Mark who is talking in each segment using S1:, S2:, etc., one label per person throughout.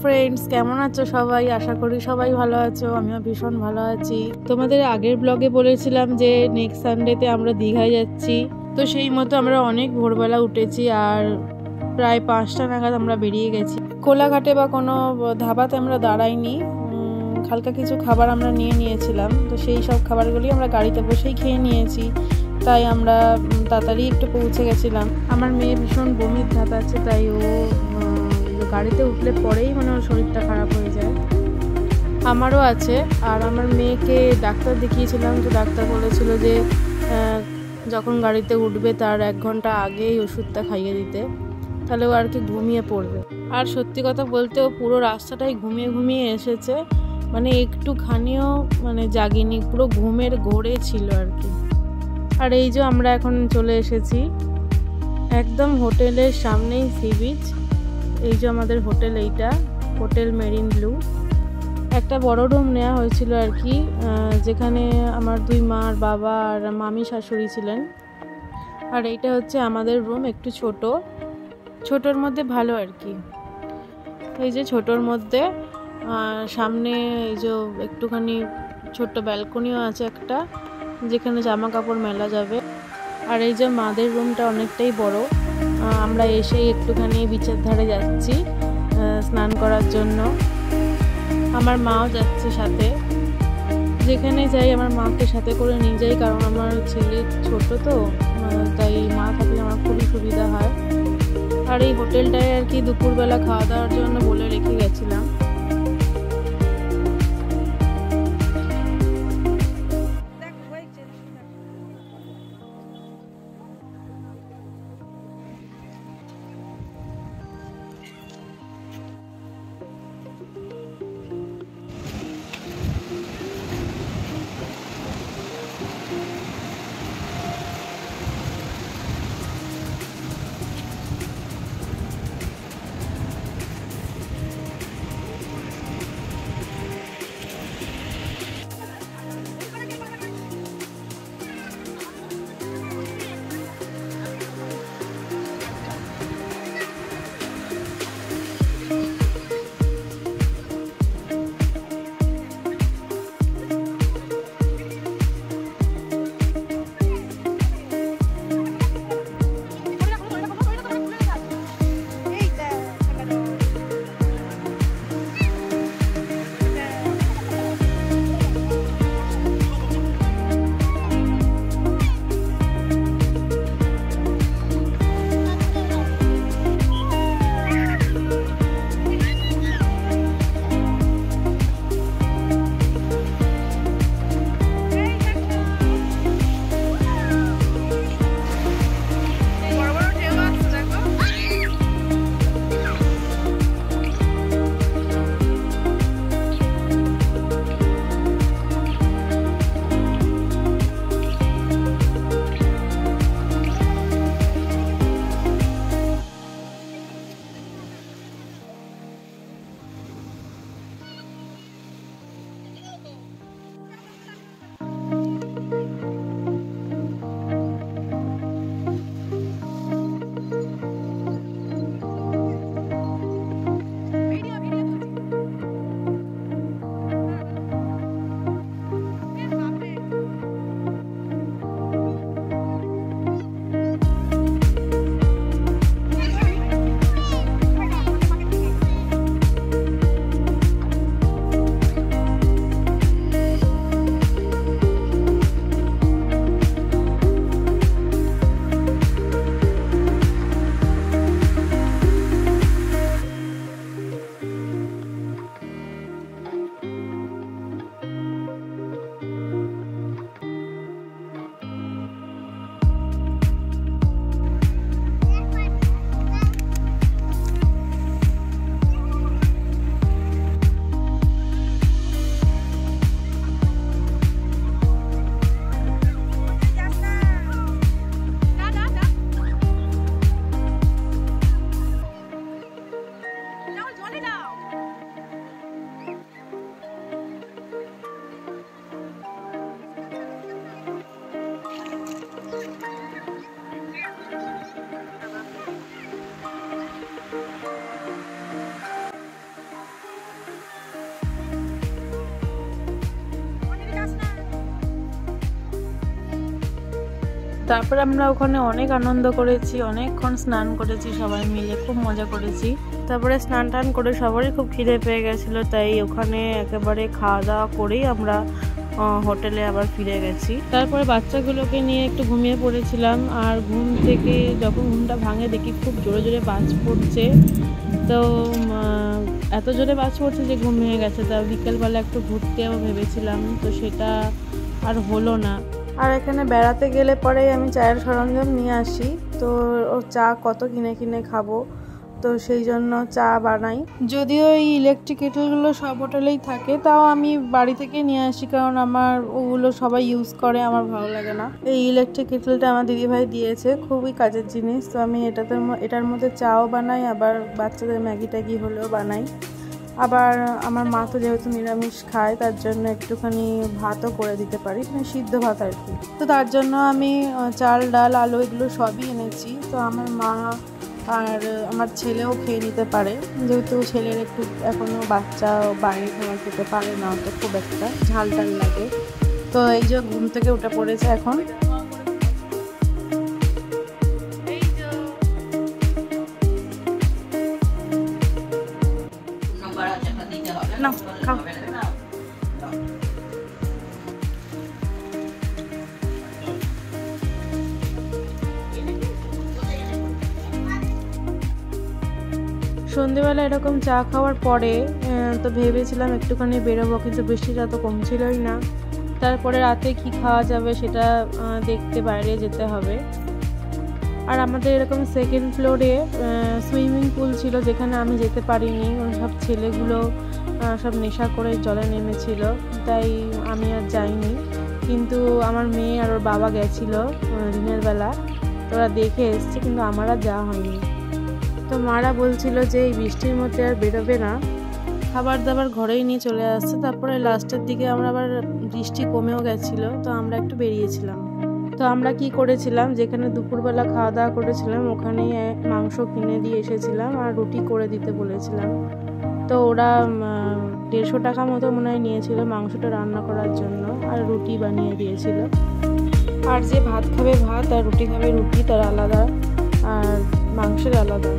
S1: Friends, কেমন আছো সবাই? আশা করি সবাই ভালো আছো। আমিও ভীষণ ভালো আছি। তোমাদের আগের ব্লগে বলেছিলাম যে নেক্সট সানডেতে আমরা দীঘায় যাচ্ছি। তো সেই মতো আমরা অনেক ভোরবেলা উঠেছি আর প্রায় 5টা নাগাদ আমরা বেরিয়ে গেছি। কোলাঘাটে বা কোনো ধাবাতে আমরা দাঁড়াইনি, হালকা কিছু খাবার আমরা নিয়েছিলাম। তো সেই সব খাবারগুলি আমরা গাড়িতে বসেই খেয়ে নিয়েছি, তাই আমরা তাড়াতাড়ি একটু পৌঁছে গেছিলাম। আমার মেয়ে ভীষণ বমির ধাত আছে, তাই ও গাড়িতে উঠলে পরেই মানে ওর শরীরটা খারাপ হয়ে যায়। আমারও আছে। আর আমার মেয়েকে ডাক্তার দেখিয়েছিলাম, তো ডাক্তার বলেছিল যে যখন গাড়িতে উঠবে তার 1 ঘন্টা আগেই ওষুধটা খাইয়ে দিতে, তাহলে ও আর কি ঘুমিয়ে পড়বে। আর সত্যি কথা বলতে ও পুরো রাস্তাটাই ঘুমিয়ে ঘুমিয়ে এসেছে, মানে একটুখানিও মানে জাগিনি, পুরো ঘুমের ঘোরে ছিল আর কি। আর এই যে আমরা এখন চলে এসেছি একদম হোটেলের সামনেই সি বিচ। এই যে আমাদের হোটেল, এইটা হোটেল মেরিন ব্লু। একটা বড় রুম নেওয়া হয়েছিল আর কি, যেখানে আমার 2 মা আর বাবা আর মামি শাশুড়ি ছিলেন। আর এইটা হচ্ছে আমাদের রুম, একটু ছোটোর মধ্যে ভালো আর কি। এই যে ছোটোর মধ্যে সামনে এই যে একটুখানি ছোট্ট ব্যালকনিও আছে একটা, যেখানে জামা কাপড় মেলা যাবে। আর এই যে মাদের রুমটা অনেকটাই বড়। আমরা এসেই একটুখানি বিচের ধারে যাচ্ছি স্নান করার জন্য। আমার মাও যাচ্ছে সাথে। যেখানে যাই আমার মাকে সাথে করে নিয়ে যাই, কারণ আমার ছেলে ছোট, তো তাই মা থাকলে আমার খুবই সুবিধা হয়। আর এই হোটেলটায় আর কি দুপুরবেলা খাওয়া দাওয়ার জন্য বলে রেখে গেছিলাম। তারপর আমরা ওখানে অনেক আনন্দ করেছি, অনেকক্ষণ স্নান করেছি সবাই মিলে, খুব মজা করেছি। তারপরে স্নান টান করে সবারই খুব খিদে পেয়ে গেছিলো, তাই ওখানে একেবারে খাওয়া দাওয়া করেই আমরা হোটেলে আবার ফিরে গেছি। তারপরে বাচ্চাগুলোকে নিয়ে একটু ঘুমিয়ে পড়েছিলাম, আর ঘুম থেকে যখন ঘুমটা ভাঙে দেখি খুব জোরে জোরে বাজ পড়ছে। তো এত জোরে বাজ পড়ছে যে ঘুম ভেঙে গেছে। তা বিকেলবেলা একটু ঘুরতেও ভেবেছিলাম, তো সেটা আর হলো না। আর এখানে বেড়াতে গেলে পরেই আমি চায়ের সরঞ্জাম নিয়ে আসি, তো চা কত কিনে কিনে খাবো, তো সেই জন্য চা বানাই। যদিও এই ইলেকট্রিক কেটেলগুলো সব হোটেলেই থাকে, তাও আমি বাড়ি থেকে নিয়ে আসি, কারণ আমার ওগুলো সবাই ইউজ করে, আমার ভালো লাগে না। এই ইলেকট্রিক কেটেলটা আমার দিদিভাই দিয়েছে, খুবই কাজের জিনিস। তো আমি এটার মধ্যে চাও বানাই, আবার বাচ্চাদের ম্যাগি ট্যাগি হলেও বানাই। আবার আমার মা তো যেহেতু নিরামিষ খায়, তার জন্য একটুখানি ভাতও করে দিতে পারি, মানে সিদ্ধ ভাত আর কি। তো তার জন্য আমি চাল ডাল আলু এগুলো সবই এনেছি। তো আমার মা আর আমার ছেলেও খেয়ে নিতে পারে, যেহেতু ছেলের একটু এখনও বাচ্চা, বাইরে খাবার খেতে পারে না, তো খুব একটা ঝাল টাল লাগে। তো এই যে ঘুম থেকে উঠে পড়েছে এখন। না খাও। সন্ধেবেলা এরকম চা খাওয়ার পরে তো ভেবেছিলাম একটুখানি বেরোবো, কিন্তু বৃষ্টিটা তো কমছিলই না। তারপরে রাতে কি খাওয়া যাবে সেটা দেখতে বাইরে যেতে হবে। আর আমাদের এরকম সেকেন্ড ফ্লোরে সুইমিং পুল ছিল, যেখানে আমি যেতে পারিনি। সব ছেলেগুলো সব নেশা করে জলে নেমেছিল, তাই আমি আর যাইনি। কিন্তু আমার মেয়ে আর ওর বাবা গেছিলো দিনের বেলা, তো ওরা দেখে এসছে, কিন্তু আমার আর যাওয়া হয়নি। তো মারা বলছিল যে এই বৃষ্টির মধ্যে আর বেরোবে না, খাবার দাবার ঘরেই নিয়ে চলে আসছে। তারপরে লাস্টের দিকে আমরা আবার বৃষ্টি কমেও গেছিলো, তো আমরা একটু বেরিয়েছিলাম। তো আমরা কি করেছিলাম, যেখানে দুপুরবেলা খাওয়া দাওয়া করেছিলাম ওখানেই মাংস কিনে দিয়ে এসেছিলাম, আর রুটি করে দিতে বলেছিলাম। তো ওরা 150 টাকা মতো মনে হয় নিয়েছিল মাংসটা রান্না করার জন্য, আর রুটি বানিয়ে দিয়েছিল। আর যে ভাত খাবে ভাত, আর রুটি খাবে রুটি, তার আলাদা, আর মাংসের আলাদা।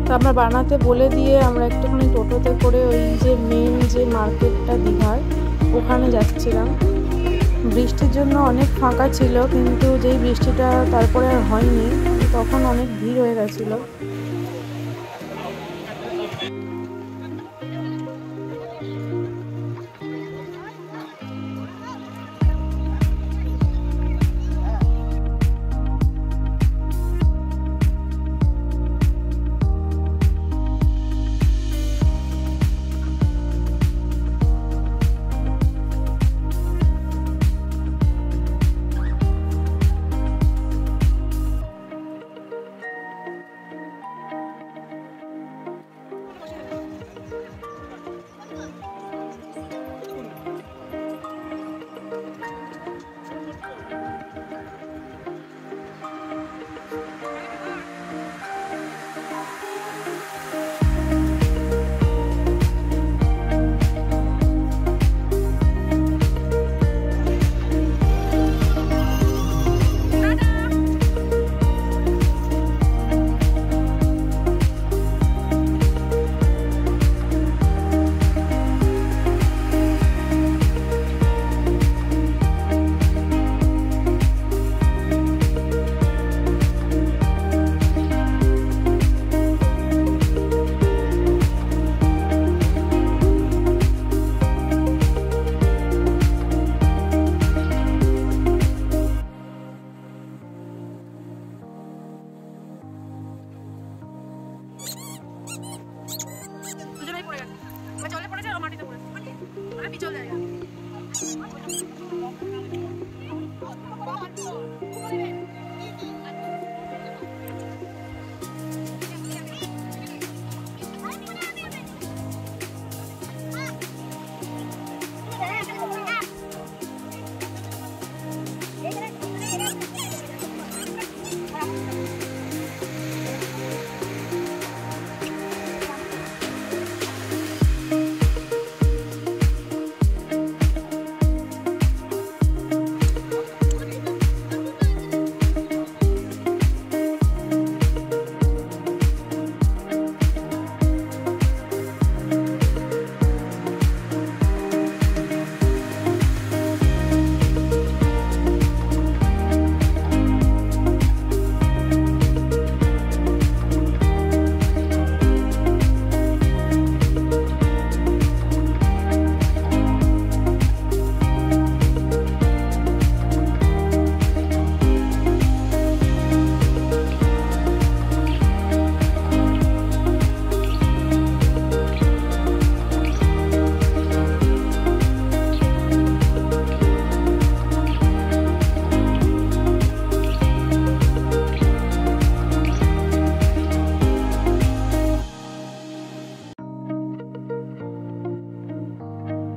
S1: তো আমরা বানাতে বলে দিয়ে আমরা একটুখানি টোটোতে করে ওই যে মেন যে মার্কেটটা দীঘার, ওখানে যাচ্ছিলাম। বৃষ্টির জন্য অনেক ফাঁকা ছিল, কিন্তু যেই বৃষ্টিটা তারপরে আর হয়নি, তখন অনেক ভিড় হয়ে গেছিলো।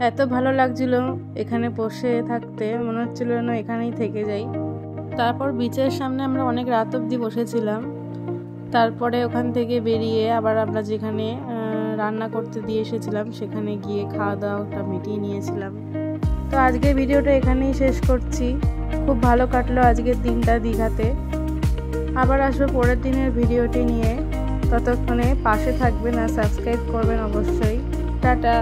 S1: এত ভালো লাগছিল এখানে বসে থাকতে, মনে হচ্ছিল না এখানেই থেকে যাই। তারপর বিচের সামনে আমরা অনেক রাত অবধি বসেছিলাম। তারপরে ওখান থেকে বেরিয়ে আবার আমরা যেখানে রান্না করতে দিয়ে এসেছিলাম সেখানে গিয়ে খাওয়া দাওয়াটা মিটিয়ে নিয়েছিলাম। তো আজকের ভিডিওটা এখানেই শেষ করছি। খুব ভালো কাটলো আজকের দিনটা দীঘাতে। আবার আসবো পরের দিনের ভিডিওটি নিয়ে। ততক্ষণে পাশে থাকবেন আর সাবস্ক্রাইব করবেন অবশ্যই। টাটা।